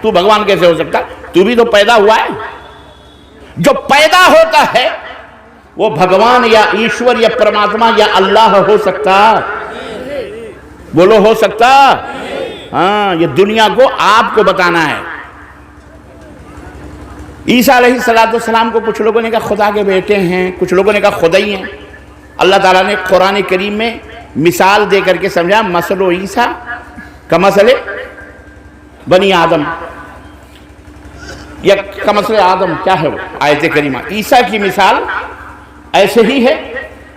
تو بھگوان کیسے ہو سکتا؟ تو بھی تو پیدا ہوا ہے. جو پیدا ہوتا ہے وہ بھگوان یا ایشور یا پرماتما یا اللہ ہو سکتا؟ بولو ہو سکتا؟ ہاں, یہ دنیا کو آپ کو بتانا ہے. عیسیٰ علیہ السلام کو کچھ لوگوں نے کہا خدا کے بیٹے ہیں, کچھ لوگوں نے کہا خدا ہی ہیں. اللہ تعالیٰ نے قرآن کریم میں مثال دے کر کے سمجھا, مثل عیسیٰ کمثل بنی آدم, یا کمثل آدم, کیا ہے وہ آیت کریمہ. عیسیٰ کی مثال ایسے ہی ہے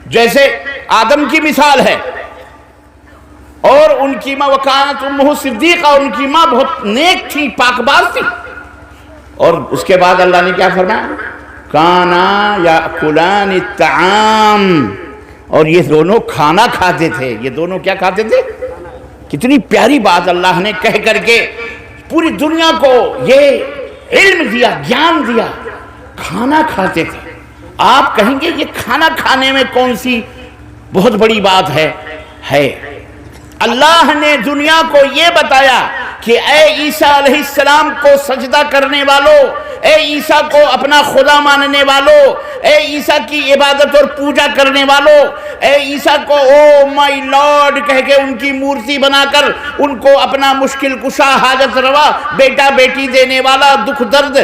جیسے آدم کی مثال ہے, اور ان کی ماں وکانت امہ صدیقہ, ان کی ماں بہت نیک تھی, پاک باز تھی. اور اس کے بعد اللہ نے کیا فرمایا؟ کانا یاکلان الطعام, اور یہ دونوں کھانا کھاتے تھے. یہ دونوں کیا کھاتے تھے؟ کتنی پیاری بات اللہ نے کہہ کر کے پوری دنیا کو یہ علم دیا, گیان دیا. کھانا کھاتے تھے. آپ کہیں گے یہ کھانا کھانے میں کون سی بہت بڑی بات ہے؟ اللہ نے دنیا کو یہ بتایا کہ اے عیسیٰ علیہ السلام کو سجدہ کرنے والوں, اے عیسیٰ کو اپنا خدا ماننے والوں, اے عیسیٰ کی عبادت اور پوجا کرنے والوں, اے عیسیٰ کو او مائی لارڈ کہہ کے ان کی مورتی بنا کر ان کو اپنا مشکل کشا, حاجت روا, بیٹا بیٹی دینے والا, دکھ درد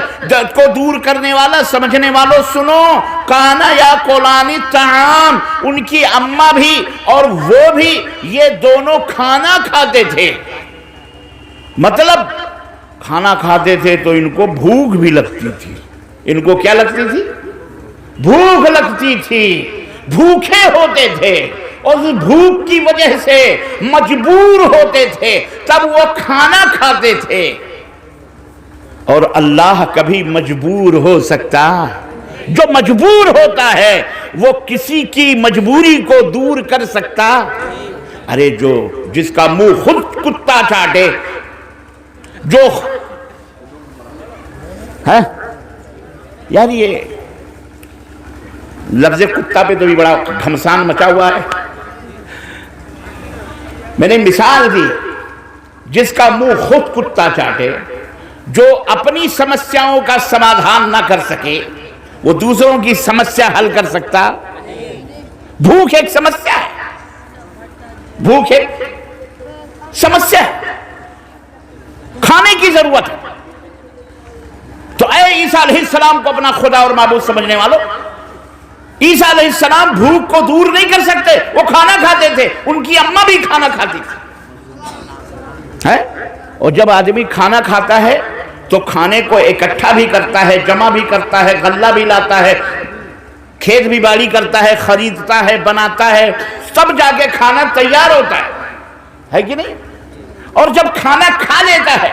کو دور کرنے والا سمجھنے والوں, سنو, کانا یاکلان الطعام, ان کی اماں بھی اور وہ بھی یہ دونوں کھانا کھاتے تھے. مطلب کھانا کھاتے تھے تو ان کو بھوک بھی لگتی تھی. ان کو کیا لگتی تھی؟ بھوک لگتی تھی. بھوکے ہوتے تھے اور اس بھوک کی وجہ سے مجبور ہوتے تھے, تب وہ کھانا کھاتے تھے. اور اللہ کبھی مجبور ہو سکتا؟ جو مجبور ہوتا ہے وہ کسی کی مجبوری کو دور کر سکتا؟ ارے جس کا منہ خود کتا چاٹے, جو ہے یار, یہ لفظ کتا پہ تو بھی بڑا گھمسان مچا ہوا ہے. میں نے مثال دی, جس کا منہ خود کتا چاٹے, جو اپنی سمسیاؤں کا سمادھان نہ کر سکے, وہ دوسروں کی سمسیا حل کر سکتا؟ بھوک ایک سمسیا ہے, بھوک ایک سمسیا ہے, کھانے کی ضرورت ہے. تو اے عیسیٰ علیہ السلام کو اپنا خدا اور معبود سمجھنے والوں, عیسیٰ علیہ السلام بھوک کو دور نہیں کر سکتے. وہ کھانا کھاتے تھے, ان کی اماں بھی کھانا کھاتی تھی. اور جب آدمی کھانا کھاتا ہے تو کھانے کو اکٹھا بھی کرتا ہے, جمع بھی کرتا ہے, غلہ بھی لاتا ہے, کھیت بھی باڑی کرتا ہے, خریدتا ہے, بناتا ہے, سب جا کے کھانا تیار ہوتا ہے کہ نہیں؟ اور جب کھانا کھا لیتا ہے,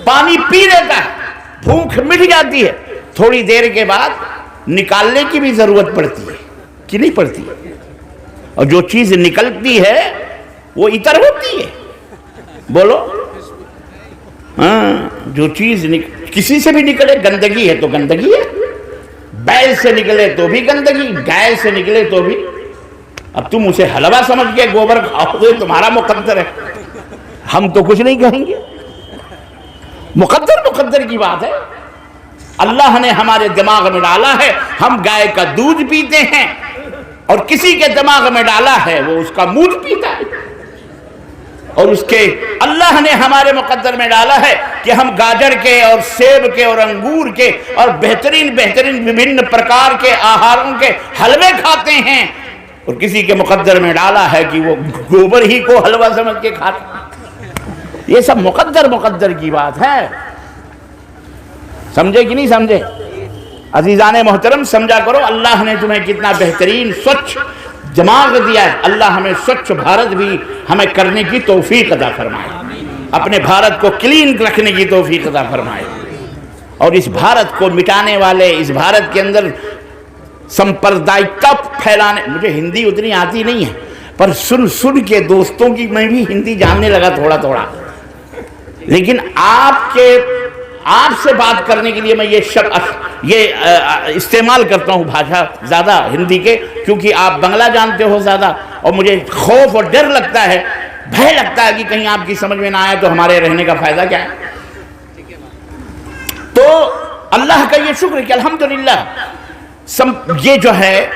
پانی پی لیتا ہے, بھوک مٹ جاتی ہے, تھوڑی دیر کے بعد نکالنے کی بھی ضرورت پڑتی ہے کہ نہیں پڑتی؟ اور جو چیز نکلتی ہے وہ عطر ہوتی ہے. بولو, ہاں, جو چیز کسی سے بھی نکلے گندگی ہے تو گندگی ہے, بیل سے نکلے تو بھی گندگی, گائے سے نکلے تو بھی. اب تم اسے حلوہ سمجھ کے گوبر کھاؤ گے, تمہارا مقدر ہے, ہم تو کچھ نہیں کہیں گے. مقدر کی بات ہے. اللہ نے ہمارے دماغ میں ڈالا ہے, ہم گائے کا دودھ پیتے ہیں, اور کسی کے دماغ میں ڈالا ہے وہ اس کا مونج پیتا ہے. اور اس کے اللہ نے ہمارے مقدر میں ڈالا ہے کہ ہم گاجر کے اور سیب کے اور انگور کے اور بہترین وبھن پرکار کے آہاروں کے حلوے کھاتے ہیں, اور کسی کے مقدر میں ڈالا ہے کہ وہ گوبر ہی کو حلوہ سمجھ کے کھاتے ہیں. یہ سب مقدر کی بات ہے. سمجھے کہ نہیں سمجھے؟ عزیزان محترم, سمجھا کرو, اللہ نے تمہیں کتنا بہترین سوچھ دماغ دیا ہے. اللہ ہمیں سوچھ بھارت بھی ہمیں کرنے کی توفیق عطا فرمائے, اپنے بھارت کو کلین رکھنے کی توفیق عطا فرمائے, اور اس بھارت کو مٹانے والے, اس بھارت کے اندر سمپردائکتا پھیلانے, مجھے ہندی اتنی آتی نہیں ہے, پر سن کے دوستوں کی میں بھی ہندی جاننے لگا تھوڑا, لیکن آپ سے بات کرنے کے لیے میں یہ استعمال کرتا ہوں بھاشا زیادہ ہندی کے, کیونکہ آپ بنگلہ جانتے ہو زیادہ, اور مجھے خوف اور ڈر لگتا ہے، بھے لگتا ہے کہ کہیں آپ کی سمجھ میں نہ آئے تو ہمارے رہنے کا فائدہ کیا ہے۔ تو اللہ کا یہ شکر ہے کہ الحمدللہ یہ جو ہے،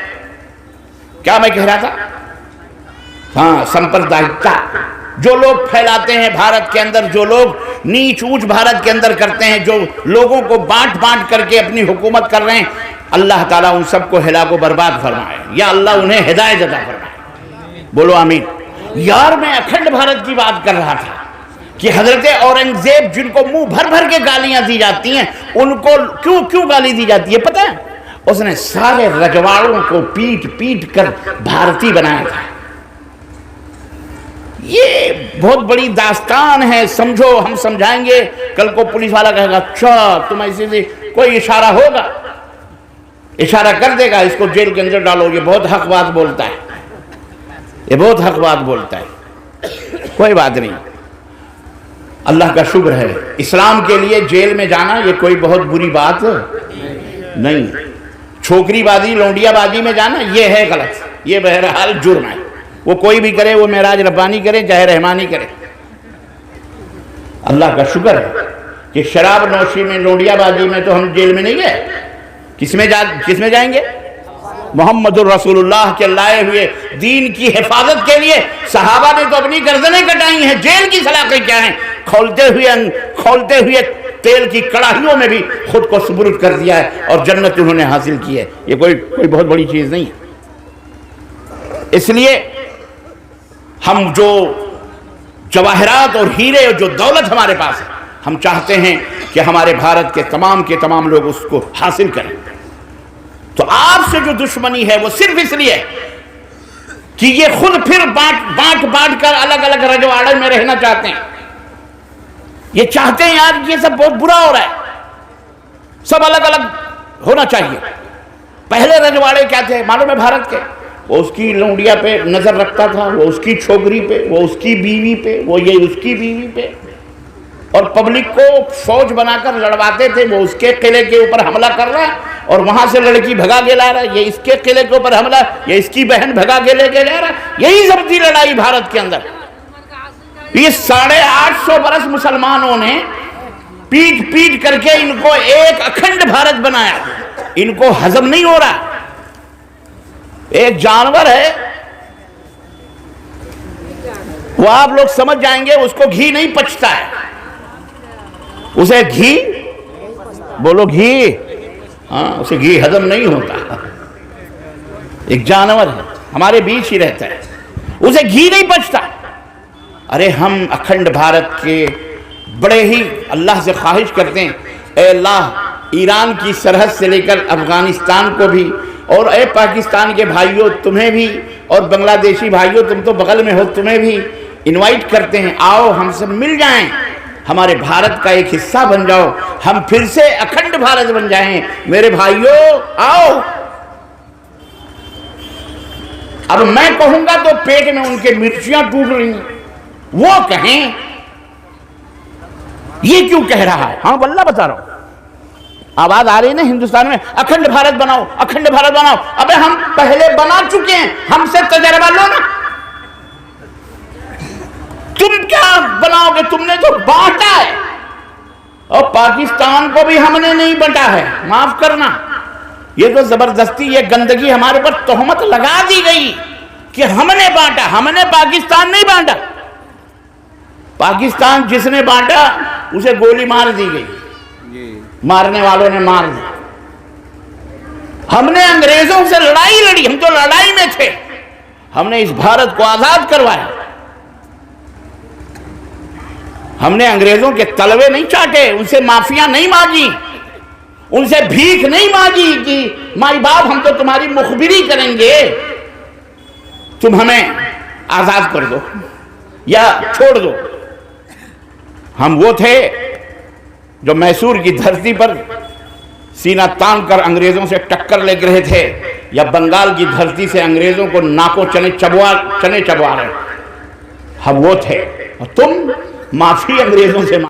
کیا میں کہہ رہا تھا، ہاں، سمپردائکتا جو لوگ پھیلاتے ہیں بھارت کے اندر، جو لوگ نیچ اونچ بھارت کے اندر کرتے ہیں، جو لوگوں کو بانٹ بانٹ کر کے اپنی حکومت کر رہے ہیں، اللہ تعالیٰ ان سب کو ہلاک و برباد فرمائے، یا اللہ انہیں ہدایت عطا فرمائے، بولو آمین۔ یار میں اکھنڈ بھارت کی بات کر رہا تھا کہ حضرت اورنگزیب جن کو منہ بھر بھر کے گالیاں دی جاتی ہیں، ان کو کیوں گالی دی جاتی ہے پتہ ہے؟ اس نے سارے رجواڑوں کو پیٹ پیٹ کر بھارتی بنایا تھا۔ یہ بہت بڑی داستان ہے، سمجھو، ہم سمجھائیں گے، کل کو پولیس والا کہے گا اچھا تم ایسے سے، کوئی اشارہ ہوگا، اشارہ کر دے گا اس کو جیل کے اندر ڈالو، یہ بہت حق بات بولتا ہے، یہ بہت حق بات بولتا ہے، کوئی بات نہیں، اللہ کا شکر ہے، اسلام کے لیے جیل میں جانا یہ کوئی بہت بری بات نہیں، چھوکری بازی لونڈیا بازی میں جانا یہ ہے غلط، یہ بہرحال جرم ہے، وہ کوئی بھی کرے، وہ معراج ربانی کرے چاہے رحمانی کرے۔ اللہ کا شکر ہے کہ شراب نوشی میں، لونڈیا بازی میں تو ہم جیل میں نہیں گئے، کس میں جائیں گے؟ محمد الرسول اللہ کے لائے ہوئے دین کی حفاظت کے لیے صحابہ نے تو اپنی گردنیں کٹائی ہیں، جیل کی سلاخیں کیا ہیں، کھولتے ہوئے تیل کی کڑاہیوں میں بھی خود کو سپرد کر دیا ہے اور جنت انہوں نے حاصل کی ہے، یہ کوئی بہت بڑی چیز نہیں ہے۔ اس لیے ہم جو جواہرات اور ہیرے اور جو دولت ہمارے پاس ہے، ہم چاہتے ہیں کہ ہمارے بھارت کے تمام لوگ اس کو حاصل کریں۔ تو آپ سے جو دشمنی ہے وہ صرف اس لیے کہ یہ خود پھر بانٹ کر الگ الگ رجواڑے میں رہنا چاہتے ہیں، یہ چاہتے ہیں یار یہ سب بہت برا ہو رہا ہے، سب الگ الگ ہونا چاہیے۔ پہلے رجواڑے کیا تھے معلوم ہے بھارت کے؟ وہ اس کی لونڈیا پہ نظر رکھتا تھا، وہ اس کی چھوکری پہ، وہ اس کی بیوی پہ، وہ یہ اس کی بیوی پہ، اور پبلک کو فوج بنا کر لڑواتے تھے، وہ اس کے قلعے کے اوپر حملہ کر رہا ہے اور وہاں سے لڑکی بھگا کے لا رہا ہے، یہ اس کے قلعے کے اوپر حملہ، یہ اس کی بہن بھگا کے لے کے جا رہا ہے، یہی سب تھی لڑائی بھارت کے اندر۔ یہ 850 برس مسلمانوں نے پیٹ کر کے ان کو ایک اکھنڈ بھارت بنایا، ان کو ہضم نہیں ہو رہا۔ ایک جانور ہے، وہ آپ لوگ سمجھ جائیں گے، اس کو گھی نہیں پچتا ہے، اسے گھی، بولو گھی، ہاں اسے گھی ہضم نہیں ہوتا، ایک جانور ہے ہمارے بیچ ہی رہتا ہے، اسے گھی نہیں پچتا۔ ارے ہم اکھنڈ بھارت کے بڑے ہی اللہ سے خواہش کرتے ہیں، اے اللہ ایران کی سرحد سے لے کر افغانستان کو بھی، اور اے پاکستان کے بھائیوں تمہیں بھی، اور بنگلہ دیشی بھائیوں تم تو بغل میں ہو، تمہیں بھی انوائٹ کرتے ہیں، آؤ ہم سب مل جائیں، ہمارے بھارت کا ایک حصہ بن جاؤ، ہم پھر سے اکھنڈ بھارت بن جائیں، میرے بھائیوں آؤ۔ اب میں کہوں گا تو پیٹ میں ان کے مرچیاں ٹوٹ رہی ہیں، وہ کہیں یہ کیوں کہہ رہا ہے؟ ہاں واللہ بتا رہا ہوں، آواز آ رہی نا ہندوستان میں، اکھنڈ بھارت بناؤ، اکھنڈ بھارت بناؤ۔ ابے ہم پہلے بنا چکے ہیں، ہم سے تجربہ لو نا، تم کیا بناؤ گے؟ تم نے تو بانٹا ہے، اور پاکستان کو بھی ہم نے نہیں بانٹا ہے، معاف کرنا، یہ تو زبردستی یہ گندگی ہمارے پر تہمت لگا دی گئی کہ ہم نے بانٹا، ہم نے پاکستان نہیں بانٹا۔ پاکستان جس نے بانٹا اسے گولی مار دی گئی، مارنے والوں نے مار دی۔ ہم نے انگریزوں سے لڑائی لڑی، ہم تو لڑائی میں تھے، ہم نے اس بھارت کو آزاد کروایا، ہم نے انگریزوں کے تلوے نہیں چاٹے، ان سے معافیاں نہیں مانگی، ان سے بھیک نہیں مانگی کہ مائی باپ ہم تو تمہاری مخبری کریں گے، تم ہمیں آزاد کر دو یا چھوڑ دو۔ ہم وہ تھے جو میسور کی دھرتی پر سینہ تان کر انگریزوں سے ٹکر لے رہے تھے، یا بنگال کی دھرتی سے انگریزوں کو ناکو چنے چبوا رہے، ہم وہ تھے، اور تم معافی انگریزوں سے